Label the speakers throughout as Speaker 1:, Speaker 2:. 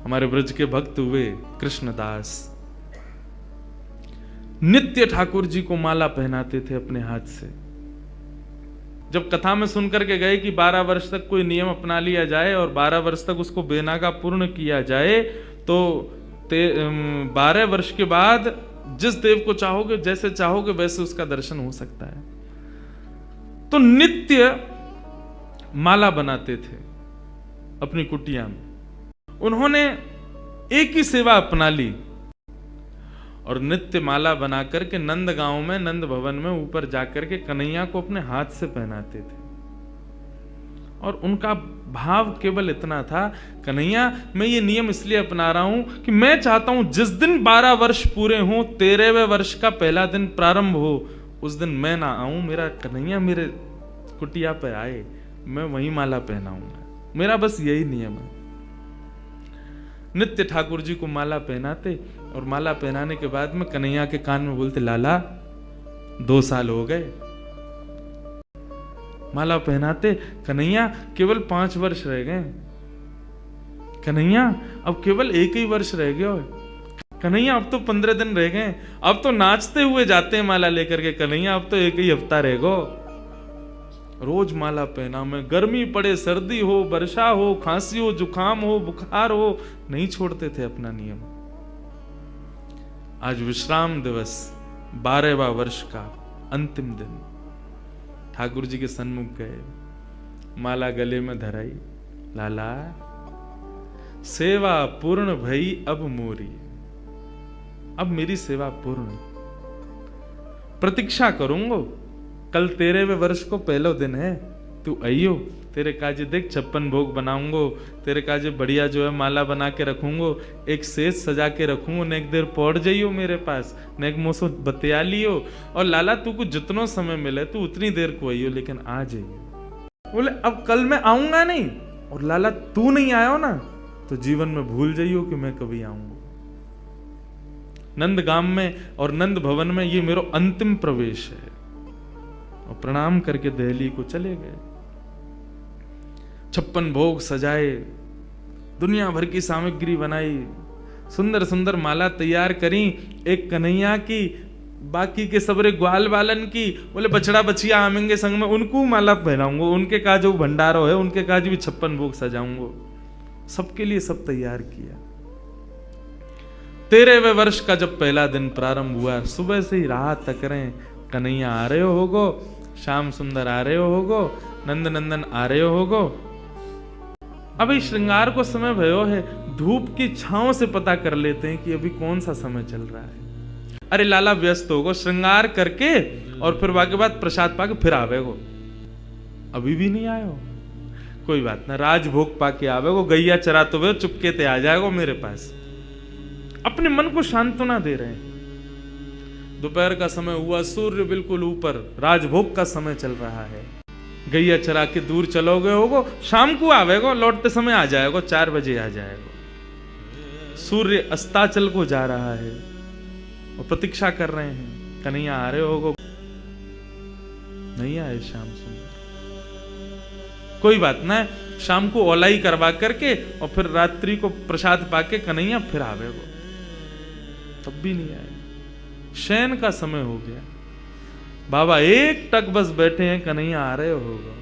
Speaker 1: हमारे ब्रज के भक्त हुए कृष्णदास, नित्य ठाकुर जी को माला पहनाते थे अपने हाथ से। जब कथा में सुनकर के गए कि 12 वर्ष तक कोई नियम अपना लिया जाए और 12 वर्ष तक उसको बेनागा पूर्ण किया जाए, तो 12 वर्ष के बाद जिस देव को चाहोगे, जैसे चाहोगे वैसे उसका दर्शन हो सकता है। तो नित्य माला बनाते थे अपनी कुटिया में। उन्होंने एक ही सेवा अपना ली और नित्य माला बना करके नंद गांव में, नंद भवन में ऊपर जाकर के कन्हैया को अपने हाथ से पहनाते थे। और उनका भाव केवल इतना था, कन्हैया मैं ये नियम इसलिए अपना रहा हूं कि मैं चाहता हूं जिस दिन 12 वर्ष पूरे हों, 13वें वर्ष का पहला दिन प्रारंभ हो, उस दिन मैं ना आऊं, मेरा कन्हैया मेरे कुटिया पे आए, मैं वही माला पहनाऊंगा। मेरा बस यही नियम है। नित्य ठाकुर जी को माला पहनाते और माला पहनाने के बाद में कन्हैया के कान में बोलते, लाला 2 साल हो गए। माला पहनाते, कन्हैया केवल 5 वर्ष रह गए, कन्हैया अब केवल 1 ही वर्ष रह गया, कन्हैया अब तो 15 दिन रह गए, अब तो नाचते हुए जाते हैं माला लेकर के, कन्हैया अब तो 1 ही हफ्ता रह गो। रोज माला पहना में, गर्मी पड़े, सर्दी हो, वर्षा हो, खांसी हो, जुकाम हो, बुखार हो, नहीं छोड़ते थे अपना नियम। आज विश्राम दिवस, 12वां वर्ष का अंतिम दिन, ठाकुर जी के सन्मुख गए, माला गले में धराई, लाला सेवा पूर्ण भई अब मोरी, अब मेरी सेवा पूर्ण, प्रतीक्षा करूंगा, कल 13वें वर्ष को पहला दिन है, तू आइयो, तेरे काजे देख 56 भोग बनाऊंगो, तेरे काजे बढ़िया जो है माला बना के रखूंगो, एक सेज सजा के रखूंगो, ने एक देर पौड़ जाइयो मेरे पास, ने एक मोसो बतिया लियो, और लाला तू को जितनो समय मिले तू उतनी देर को आइयो, लेकिन आ जाइयो। बोले अब कल मैं आऊंगा नहीं, और लाला तू नहीं आयो ना तो जीवन में भूल जाइयो कि मैं कभी आऊंगा। नंद गांव में और नंद भवन में ये मेरा अंतिम प्रवेश है। और प्रणाम करके दिल्ली को चले गए। 56 भोग सजाए, दुनिया भर की सामग्री बनाई, सुंदर सुंदर माला तैयार करी, एक कन्हैया की, बाकी के सबरे ग्वाल बालन की। बोले बछड़ा बछिया आमेंगे संग में, उनको माला पहनाऊंगा, उनके का जो भंडारो है उनके का भी 56 भोग सजाऊंगा। सबके लिए सब तैयार किया। 13वें वर्ष का जब पहला दिन प्रारंभ हुआ, सुबह से ही राह तक रहे, कन्हैया आ रहे होगो, श्याम सुंदर आ रहे होगो, नंद नंदन आ रहे होगो। अभी श्रृंगार को समय भयो है, धूप की छांव से पता कर लेते हैं कि अभी कौन सा समय चल रहा है। अरे लाला व्यस्त होगो, श्रृंगार करके और फिर वाके बाद प्रसाद पाके फिर आवेगो, अभी भी नहीं आयो, कोई बात ना, राजभोग पाके आवेगो, गैया चराते हुए चुपके ते आ जाएगो मेरे पास। अपने मन को सांत्वना दे रहे हैं। दोपहर का समय हुआ, सूर्य बिल्कुल ऊपर, राजभोग का समय चल रहा है। गैया चरा के दूर चलोगे होगो, शाम को आवेगो, लौटते समय आ जाएगो, 4 बजे आ जाएगो। सूर्य अस्ताचल को जा रहा है और प्रतीक्षा कर रहे हैं, कन्हैया आ रहे होगो, नहीं आए श्याम सुंदर। कोई बात ना, शाम को ओलाई करवा करके और फिर रात्रि को प्रसाद पाके कन्हैया फिर आवेगो, तब भी नहीं आए। शयन का समय हो गया, बाबा एक टक बस बैठे हैं, कन्हैया आ रहे होगा।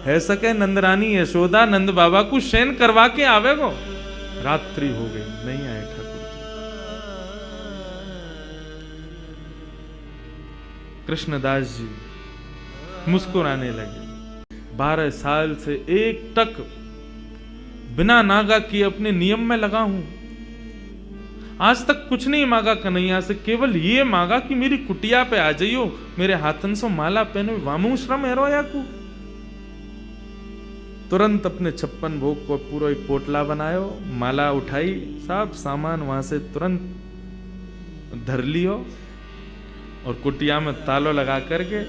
Speaker 1: है सके नंदरानी यशोदा नंद बाबा को शयन करवा के आवेगो, रात्रि हो गई, नहीं आए ठाकुर जी। कृष्णदास जी मुस्कुराने लगे। 12 साल से एक टक बिना नागा किए अपने नियम में लगा हूं, आज तक कुछ नहीं मांगा कन्हैया से, केवल ये मांगा कि मेरी कुटिया पे आ जाइयो, मेरे हाथन से माला पहने, वामू श्रम है रोया को। तुरंत अपने 56 भोग को पूरा एक पोटला बनायो, माला उठाई, सब सामान वहां से तुरंत धर लियो और कुटिया में तालो लगा करके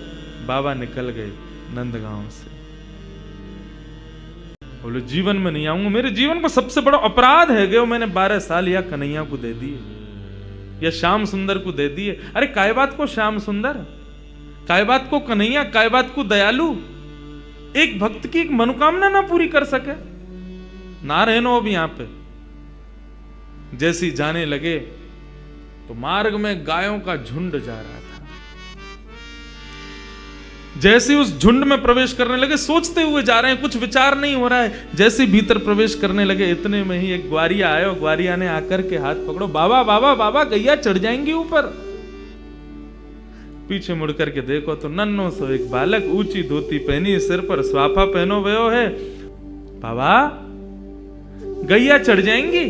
Speaker 1: बाबा निकल गए नंदगांव से। बोले जीवन में नहीं आऊंगा, मेरे जीवन को सबसे बड़ा अपराध है गयो, मैंने 12 साल या कन्हैया को दे दिए या श्याम सुंदर को दे दिए। अरे काय बात को श्याम सुंदर, काय बात को कन्हैया, काय बात को दयालु, एक भक्त की एक मनोकामना ना पूरी कर सके, ना रहनो अब यहां पे, जैसी जाने लगे तो मार्ग में गायों का झुंड जा रहा था। जैसे उस झुंड में प्रवेश करने लगे, सोचते हुए जा रहे हैं, कुछ विचार नहीं हो रहा है। जैसे भीतर प्रवेश करने लगे, इतने में ही एक ग्वारिया आया। ग्वारिया ने आकर के हाथ पकड़ो, बाबा बाबा बाबा, गैया चढ़ जाएंगी ऊपर। पीछे मुड़ करके देखो तो नन्नो सो एक बालक, ऊंची धोती पहनी, सिर पर स्वाफा पहनो भयो है। बाबा गैया चढ़ जाएंगी,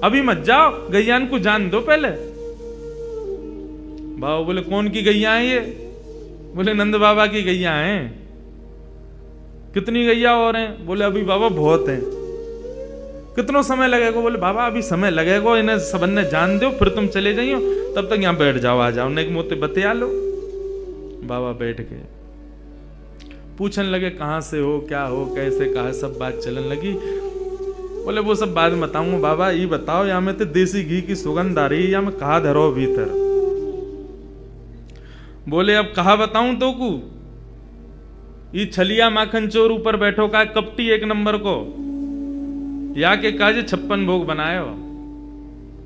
Speaker 1: अभी मत जाओ, गैयान को जान दो पहले। बाबा बोले कौन की गैया है ये? बोले नंद बाबा की गैया हैं। कितनी गैया और हैं? बोले अभी बाबा बहुत हैं। कितना समय लगेगा? बोले बाबा अभी समय लगेगा, इन्हें सबन ने जान दो, फिर तुम चले जाइयो, तब तक यहां बैठ जाओ, आ जाओ, नेक मोते बतिया लो। बाबा बैठ गए, पूछने लगे कहां से हो, क्या हो, कैसे, कहा, सब बात चलने लगी। बोले वो सब बाद में बताऊंगा, बाबा ये बताओ, या में तो देसी घी की सुगंध आ रही है, या मैं कहा धरो भीतर। बोले अब कहा बताऊं तो को, ये छलिया माखन चोर ऊपर बैठो का कपटी एक नंबर को, या के काजे 56 भोग बनायो,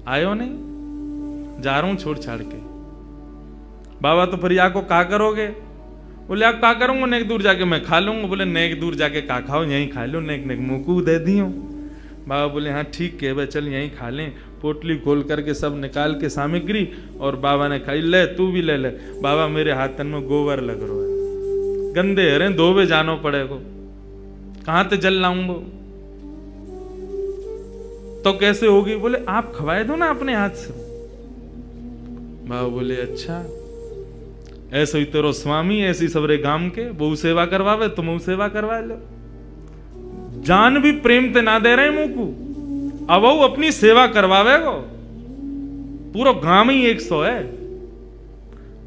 Speaker 1: आयो नहीं, जा रहा हूं छोड़ छाड़ के। बाबा तो फिर या को का करोगे? बोले आप का करूंगा, नेक दूर जाके मैं खा लूंगा। बोले नेक दूर जाके का खाओ, यहीं खा लो, नेक नेक मुंह को दे दियो। बाबा बोले हाँ ठीक है भाई, चल यहीं खा लें। पोटली खोल करके सब निकाल के सामग्री, और बाबा ने खाई, ले तू भी ले ले। बाबा मेरे हाथन में गोबर लग रहा है, गंदे हरे, धोबे जानो पड़ेगो, कहां ते जल लाऊंगो, तो कैसे होगी? बोले आप खवाए दो ना अपने हाथ से। बाबा बोले अच्छा, ऐसे ही तेरो स्वामी, ऐसी सबरे गांव के बहु सेवा करवावे, तुम सेवा करवा लो। जान भी प्रेम ते ना दे रहे मुंह को, अब वो अपनी सेवा करवावेगो। पूरा गांव ही 100 है।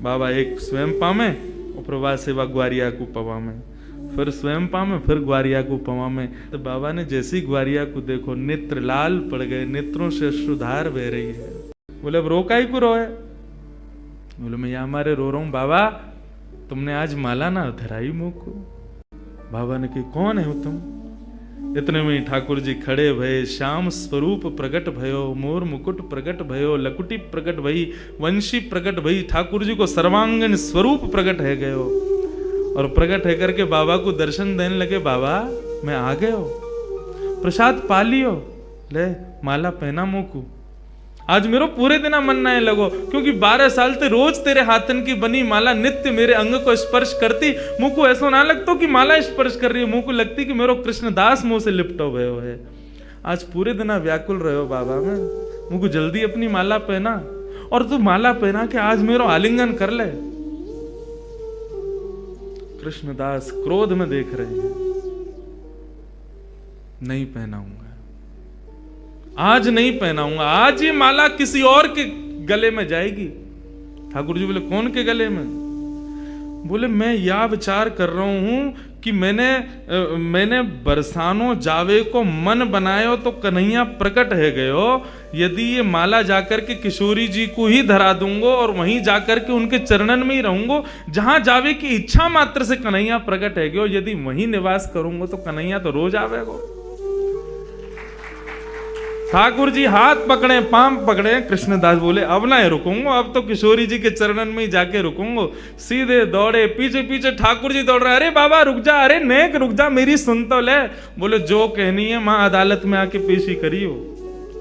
Speaker 1: बाबा एक स्वयं पामे, और प्रभा सेवा ग्वारिया को पवा में, फिर स्वयं पामे, फिर ग्वारिया को पवा में। तो बाबा ने जैसी ग्वारिया को देखो, नेत्र लाल पड़ गए, नेत्रों से अश्रुधार बह रही है। बोले अब रोका ही को रोए? बोले मैं यहाँ हमारे रो रहा हूं बाबा, तुमने आज माला ना धराई मुंह को। बाबा ने कही कौन है तुम? इतने में ठाकुर जी खड़े भये, श्याम स्वरूप प्रकट भयो, मोर मुकुट प्रकट भयो, लकुटी प्रकट भई, वंशी प्रकट भई। ठाकुर जी को सर्वांगन स्वरूप प्रकट है गयो, और प्रकट है करके बाबा को दर्शन देने लगे। बाबा मैं आ गयो, प्रसाद पा लियो, ले माला पहना मुंह को। आज मेरो पूरे दिन मन ना लगो, क्योंकि 12 साल से रोज तेरे हाथन की बनी माला नित्य मेरे अंग को स्पर्श करती। मुंह को ऐसा ना लगता कि माला स्पर्श कर रही है, मुंह को लगती कि मेरो कृष्णदास मुंह से लिपटो भयो है। आज पूरे दिन व्याकुल रहो बाबा में, मुंह को जल्दी अपनी माला पहना, और तू माला पहना के आज मेरो आलिंगन कर ले। कृष्णदास क्रोध में देख रहे हैं, नहीं पहनाऊंगा, आज नहीं पहनाऊंगा, आज ये माला किसी और के गले में जाएगी। ठाकुर जी बोले कौन के गले में? बोले मैं यह विचार कर रहा हूं कि मैंने बरसानो जावे को मन बनायो तो कन्हैया प्रकट है गयो। यदि ये माला जाकर के किशोरी जी को ही धरा दूंगो, और वहीं जाकर के उनके चरणन में ही रहूंगो, जहां जावे की इच्छा मात्र से कन्हैया प्रकट है गयो। यदि वहीं निवास करूंगो तो कन्हैया तो रोज आवेगो। ठाकुर जी हाथ पकड़े, पांव पकड़े। कृष्णदास बोले अब ना रुकूंगा, अब तो किशोरी जी के चरणन में ही जाके रुकूंगा। सीधे दौड़े, पीछे पीछे ठाकुर जी दौड़ रहे, अरे बाबा रुक जा, अरे नेक रुक जा, मेरी सुन तो ले। बोले जो कहनी है मां अदालत में आके पेशी करियो,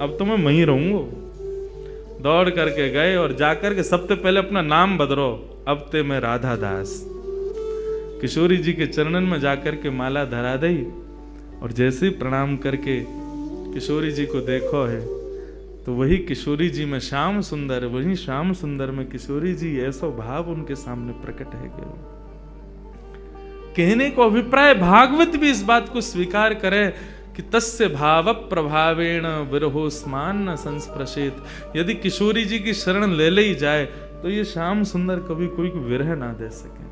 Speaker 1: अब तो मैं वहीं रहूंगा। दौड़ करके गए, और जाकर के सबसे पहले अपना नाम बदलो, अब ते मैं राधा दास। किशोरी जी के चरणन में जाकर के माला धरा दी, और जैसे प्रणाम करके किशोरी जी को देखो है, तो वही किशोरी जी में श्याम सुंदर, वही श्याम सुंदर में किशोरी जी, ऐसा भाव उनके सामने प्रकट है गया। कहने को अभिप्राय भागवत भी इस बात को स्वीकार करे कि तस्य भाव प्रभावेण विरहोस्मान न संस्पृशेत। यदि किशोरी जी की शरण ले ली जाए तो ये श्याम सुंदर कभी कोई को विरह ना दे सके।